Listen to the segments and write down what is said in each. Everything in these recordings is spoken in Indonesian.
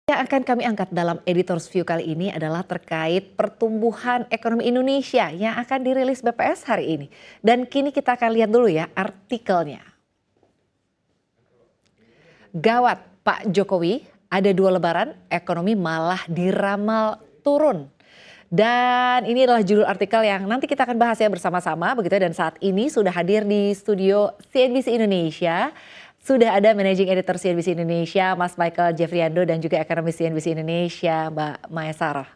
Yang akan kami angkat dalam Editor's View kali ini adalah terkait pertumbuhan ekonomi Indonesia yang akan dirilis BPS hari ini. Dan kini kita akan lihat dulu ya artikelnya. Gawat Pak Jokowi, ada 2 lebaran, ekonomi malah diramal turun. Dan ini adalah judul artikel yang nanti kita akan bahas ya bersama-sama begitu ya. Dan saat ini sudah hadir di studio CNBC Indonesia. Sudah ada Managing Editor CNBC Indonesia, Mas Michael Jeffriando, dan juga ekonomis CNBC Indonesia, Mbak Maya Sarah.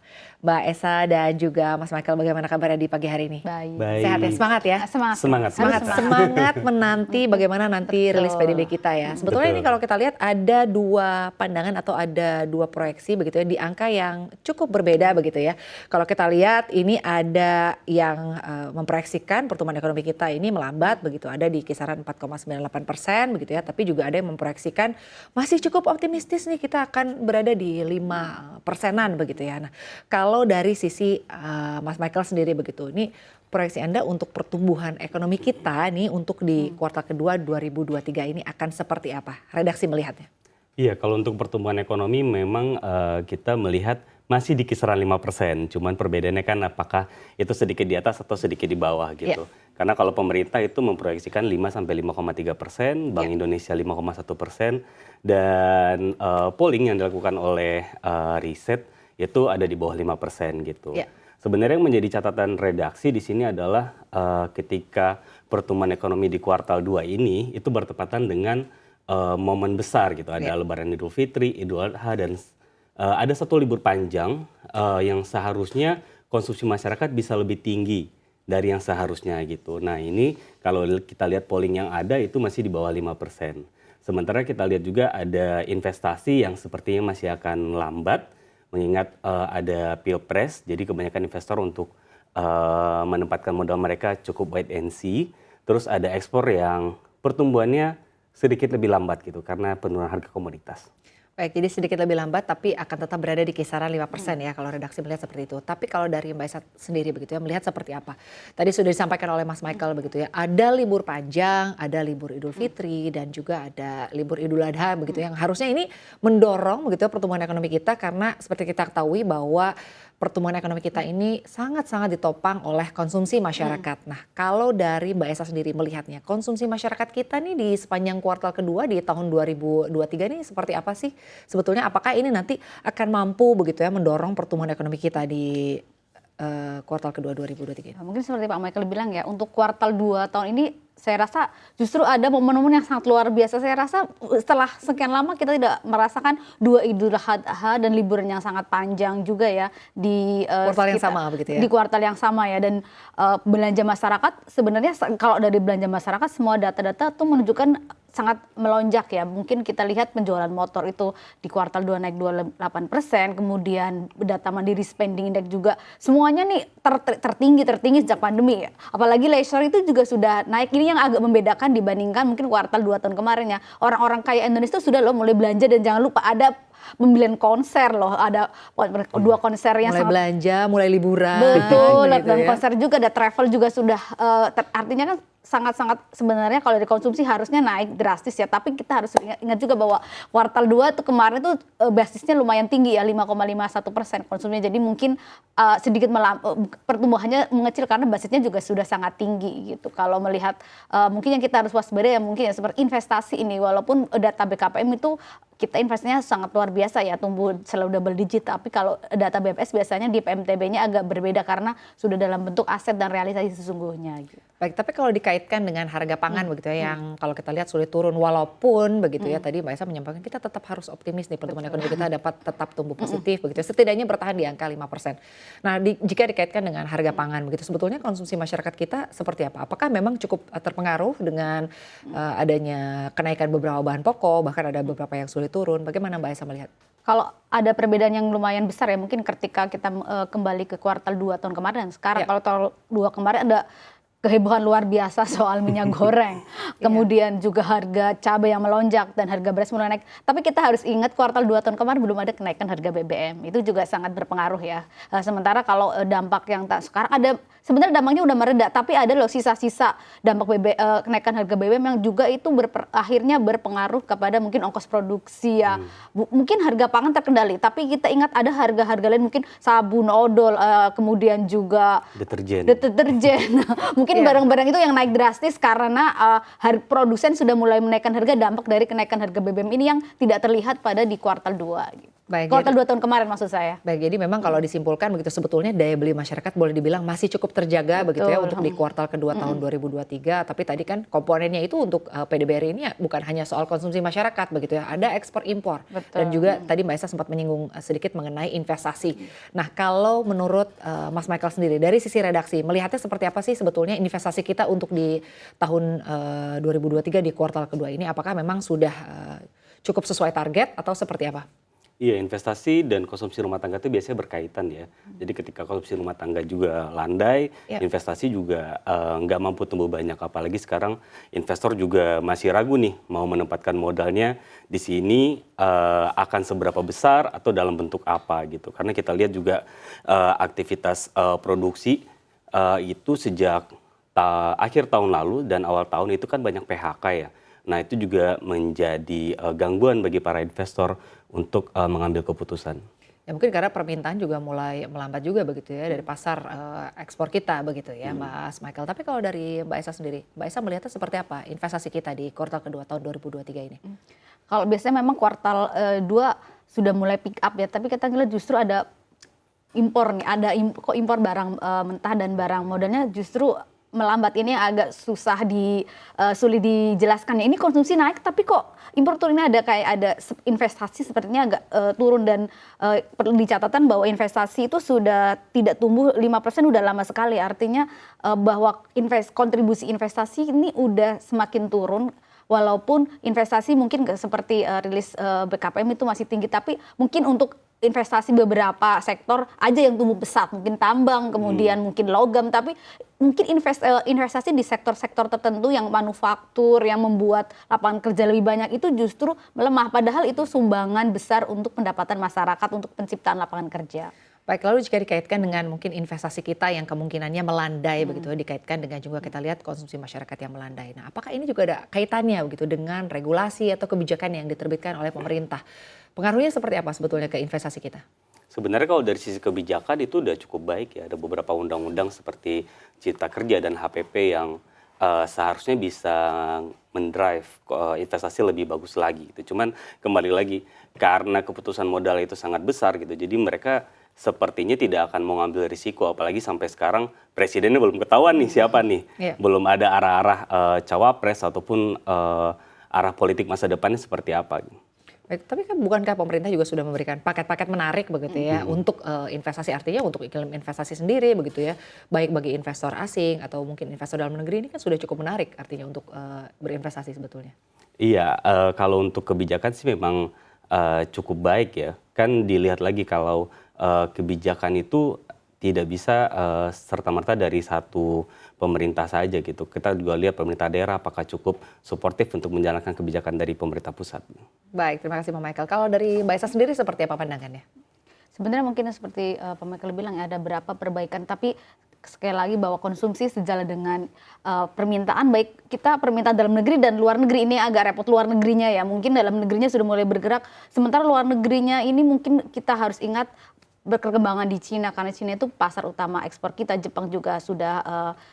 Mbak Esa dan juga Mas Michael, bagaimana kabarnya di pagi hari ini? Baik. Sehat ya? Semangat ya? Semangat menanti bagaimana nanti rilis PDB kita ya. Sebetulnya ini kalau kita lihat ada 2 pandangan atau ada 2 proyeksi begitu ya di angka yang cukup berbeda begitu ya. Kalau kita lihat ini ada yang memproyeksikan pertumbuhan ekonomi kita ini melambat begitu, ada di kisaran 4,98% begitu ya. Tapi juga ada yang memproyeksikan masih cukup optimistis nih kita akan berada di 5%-an begitu ya. Nah, kalau dari sisi Mas Michael sendiri begitu, ini proyeksi Anda untuk pertumbuhan ekonomi kita nih untuk di kuartal kedua 2023 ini akan seperti apa? Redaksi melihatnya. Iya, kalau untuk pertumbuhan ekonomi memang kita melihat masih di kisaran 5%. Cuman perbedaannya kan apakah itu sedikit di atas atau sedikit di bawah gitu. Karena kalau pemerintah itu memproyeksikan 5-5,3%, Bank Indonesia 5,1%, dan polling yang dilakukan oleh riset itu ada di bawah 5% gitu. Sebenarnya yang menjadi catatan redaksi di sini adalah ketika pertumbuhan ekonomi di kuartal 2 ini itu bertepatan dengan momen besar gitu. Ada Lebaran Idul Fitri, Idul Adha, dan ada satu libur panjang yang seharusnya konsumsi masyarakat bisa lebih tinggi dari yang seharusnya gitu. Nah ini kalau kita lihat polling yang ada itu masih di bawah 5%. Sementara kita lihat juga ada investasi yang sepertinya masih akan lambat. Mengingat ada pilpres, jadi kebanyakan investor untuk menempatkan modal mereka cukup wait and see. Terus ada ekspor yang pertumbuhannya sedikit lebih lambat gitu karena penurunan harga komoditas. Baik, jadi sedikit lebih lambat tapi akan tetap berada di kisaran 5% ya kalau redaksi melihat seperti itu. Tapi kalau dari Mbak Esa sendiri begitu ya, melihat seperti apa? Tadi sudah disampaikan oleh Mas Michael begitu ya, ada libur panjang, ada libur Idul Fitri, dan juga ada libur Idul Adha begitu yang harusnya ini mendorong begitu ya pertumbuhan ekonomi kita karena seperti kita ketahui bahwa pertumbuhan ekonomi kita ini sangat-sangat ditopang oleh konsumsi masyarakat. Nah, kalau dari Mbak Esa sendiri melihatnya, konsumsi masyarakat kita nih di sepanjang kuartal kedua di tahun 2023 ini seperti apa sih? Sebetulnya apakah ini nanti akan mampu begitu ya mendorong pertumbuhan ekonomi kita di kuartal kedua 2023? Mungkin seperti Pak Michael bilang ya, untuk kuartal 2 tahun ini saya rasa justru ada momen-momen yang sangat luar biasa. Saya rasa setelah sekian lama kita tidak merasakan 2 Idul Adha dan liburan yang sangat panjang juga ya di kuartal yang sama begitu ya. Di kuartal yang sama ya, dan belanja masyarakat sebenarnya kalau dari belanja masyarakat semua data-data tuh menunjukkan sangat melonjak ya. Mungkin kita lihat penjualan motor itu di kuartal 2 naik 28%, kemudian data Mandiri Spending Index juga semuanya nih tertinggi sejak pandemi ya. Apalagi leisure itu juga sudah naik. Ini yang agak membedakan dibandingkan mungkin kuartal 2 tahun kemarin ya. Orang-orang kaya Indonesia itu sudah loh mulai belanja, dan jangan lupa ada pembelian konser loh, ada 2 konser yang mulai sangat belanja, mulai liburan. Betul, gitu dan ya. konser juga, ada travel juga sudah artinya kan sangat-sangat sebenarnya kalau dikonsumsi harusnya naik drastis ya, tapi kita harus ingat juga bahwa kuartal 2 itu kemarin itu basisnya lumayan tinggi ya, 5,51% konsumsinya, jadi mungkin sedikit pertumbuhannya mengecil karena basisnya juga sudah sangat tinggi gitu. Kalau melihat mungkin yang kita harus waspada ya mungkin ya seperti investasi ini, walaupun data BKPM itu kita investasinya sangat luar biasa ya, tumbuh selalu double digit, tapi kalau data BPS biasanya di PMTB-nya agak berbeda karena sudah dalam bentuk aset dan realisasi sesungguhnya gitu. Baik, tapi kalau dikaitkan dengan harga pangan begitu ya, yang kalau kita lihat sulit turun walaupun begitu ya, tadi Mbak Esa menyampaikan kita tetap harus optimis nih pertumbuhan ekonomi kita dapat tetap tumbuh positif begitu ya, setidaknya bertahan di angka 5%. Nah, jika dikaitkan dengan harga pangan begitu, sebetulnya konsumsi masyarakat kita seperti apa? Apakah memang cukup terpengaruh dengan adanya kenaikan beberapa bahan pokok, bahkan ada beberapa yang sulit turun? Bagaimana Mbak Esa melihat? Kalau ada perbedaan yang lumayan besar ya, mungkin ketika kita kembali ke kuartal 2 tahun kemarin dan sekarang. Kalau tahun 2 kemarin ada kehebohan luar biasa soal minyak goreng, kemudian juga harga cabai yang melonjak dan harga beras mulai naik. Tapi kita harus ingat kuartal 2 tahun kemarin belum ada kenaikan harga BBM. Itu juga sangat berpengaruh ya. Sementara kalau dampak yang sekarang ada, sebenarnya dampaknya udah mereda, tapi ada loh sisa-sisa dampak kenaikan harga BBM yang juga itu akhirnya berpengaruh kepada mungkin ongkos produksi ya. Mungkin harga pangan terkendali, tapi kita ingat ada harga-harga lain mungkin sabun, odol, kemudian juga deterjen. Mungkin barang-barang itu yang naik drastis karena produsen sudah mulai menaikkan harga, dampak dari kenaikan harga BBM ini yang tidak terlihat pada di kuartal 2 gitu. Baik, kuartal 2 tahun kemarin maksud saya. Baik, jadi memang kalau disimpulkan begitu sebetulnya daya beli masyarakat boleh dibilang masih cukup terjaga begitu ya untuk di kuartal kedua tahun 2023. Tapi tadi kan komponennya itu untuk PDBRI ini ya bukan hanya soal konsumsi masyarakat begitu ya, ada ekspor impor. Dan juga tadi Mbak Esa sempat menyinggung sedikit mengenai investasi. Nah, kalau menurut Mas Michael sendiri dari sisi redaksi melihatnya seperti apa sih sebetulnya investasi kita untuk di tahun 2023 di kuartal kedua ini, apakah memang sudah cukup sesuai target atau seperti apa? Iya, investasi dan konsumsi rumah tangga itu biasanya berkaitan ya. Jadi ketika konsumsi rumah tangga juga landai, investasi juga nggak mampu tumbuh banyak. Apalagi sekarang investor juga masih ragu nih mau menempatkan modalnya di sini akan seberapa besar atau dalam bentuk apa gitu. Karena kita lihat juga aktivitas produksi itu sejak akhir tahun lalu dan awal tahun itu kan banyak PHK ya. Nah, itu juga menjadi gangguan bagi para investor untuk mengambil keputusan. Ya mungkin karena permintaan juga mulai melambat juga begitu ya dari pasar ekspor kita begitu ya Mas Michael. Tapi kalau dari Mbak Esa sendiri, Mbak Esa melihatnya seperti apa investasi kita di kuartal kedua tahun 2023 ini? Kalau biasanya memang kuartal 2 sudah mulai pick up ya, tapi kita ngeliat justru ada impor nih, ada impor barang mentah dan barang modalnya justru melambat. Ini agak susah sulit dijelaskan ya. Ini konsumsi naik tapi kok impor turun, ini ada investasi sepertinya agak turun dan perlu dicatatkan bahwa investasi itu sudah tidak tumbuh 5% udah lama sekali. Artinya bahwa kontribusi investasi ini udah semakin turun. Walaupun investasi mungkin seperti rilis BKPM itu masih tinggi, tapi mungkin untuk investasi beberapa sektor aja yang tumbuh pesat, mungkin tambang, kemudian mungkin logam, tapi mungkin investasi di sektor-sektor tertentu yang manufaktur, yang membuat lapangan kerja lebih banyak itu justru melemah, padahal itu sumbangan besar untuk pendapatan masyarakat, untuk penciptaan lapangan kerja. Baik, lalu jika dikaitkan dengan mungkin investasi kita yang kemungkinannya melandai begitu, dikaitkan dengan juga kita lihat konsumsi masyarakat yang melandai. Nah, apakah ini juga ada kaitannya begitu dengan regulasi atau kebijakan yang diterbitkan oleh pemerintah? Pengaruhnya seperti apa sebetulnya ke investasi kita? Sebenarnya kalau dari sisi kebijakan itu udah cukup baik ya. Ada beberapa undang-undang seperti Cipta Kerja dan HPP yang seharusnya bisa mendrive investasi lebih bagus lagi gitu. Cuman kembali lagi karena keputusan modal itu sangat besar gitu. Jadi mereka sepertinya tidak akan mau ngambil risiko, apalagi sampai sekarang presidennya belum ketahuan nih siapa nih. Belum ada arah-arah cawapres ataupun arah politik masa depannya seperti apa. Baik, tapi kan bukankah pemerintah juga sudah memberikan paket-paket menarik begitu ya untuk investasi, artinya untuk iklim investasi sendiri begitu ya, baik bagi investor asing atau mungkin investor dalam negeri, ini kan sudah cukup menarik artinya untuk berinvestasi sebetulnya. Iya, kalau untuk kebijakan sih memang cukup baik ya. Kan dilihat lagi kalau kebijakan itu tidak bisa serta-merta dari satu pemerintah saja gitu. Kita juga lihat pemerintah daerah apakah cukup suportif untuk menjalankan kebijakan dari pemerintah pusat. Baik, terima kasih Pak Michael. Kalau dari Mbak Esa sendiri seperti apa pandangannya? Sebenarnya mungkin seperti Pak Michael bilang ya, ada beberapa perbaikan, tapi sekali lagi bahwa konsumsi sejalan dengan permintaan, baik kita permintaan dalam negeri dan luar negeri. Ini agak repot luar negerinya ya, mungkin dalam negerinya sudah mulai bergerak, sementara luar negerinya ini mungkin kita harus ingat berkembanggan di Cina, karena Cina itu pasar utama ekspor kita. Jepang juga sudah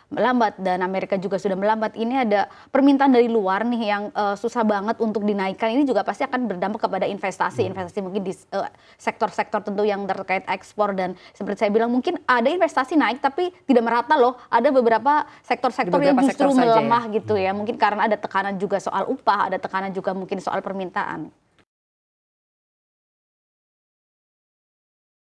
melambat dan Amerika juga sudah melambat. Ini ada permintaan dari luar nih yang susah banget untuk dinaikkan. Ini juga pasti akan berdampak kepada investasi mungkin di sektor-sektor tentu yang terkait ekspor. Dan seperti saya bilang mungkin ada investasi naik tapi tidak merata loh. Ada beberapa sektor-sektor yang justru melemah gitu ya. Mungkin karena ada tekanan juga soal upah, ada tekanan juga mungkin soal permintaan.